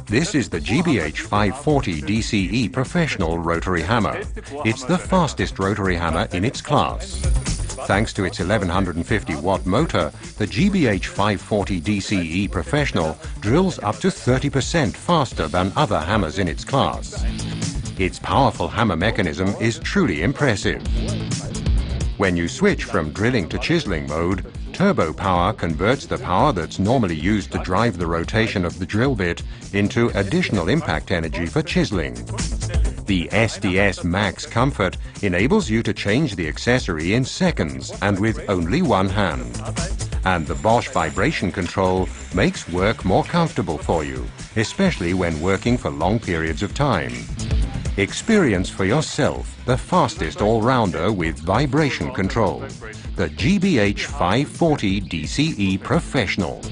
This is the GBH 540 DCE professional rotary hammer. It's the fastest rotary hammer in its class. Thanks to its 1150 watt motor, the GBH 540 DCE professional drills up to 30% faster than other hammers in its class. Its powerful hammer mechanism is truly impressive. When you switch from drilling to chiseling mode, turbo power converts the power that's normally used to drive the rotation of the drill bit into additional impact energy for chiseling. The SDS Max Comfort enables you to change the accessory in seconds and with only one hand. And the Bosch vibration control makes work more comfortable for you, especially when working for long periods of time. Experience for yourself the fastest all-rounder with vibration control, the GBH 540 DCE Professional.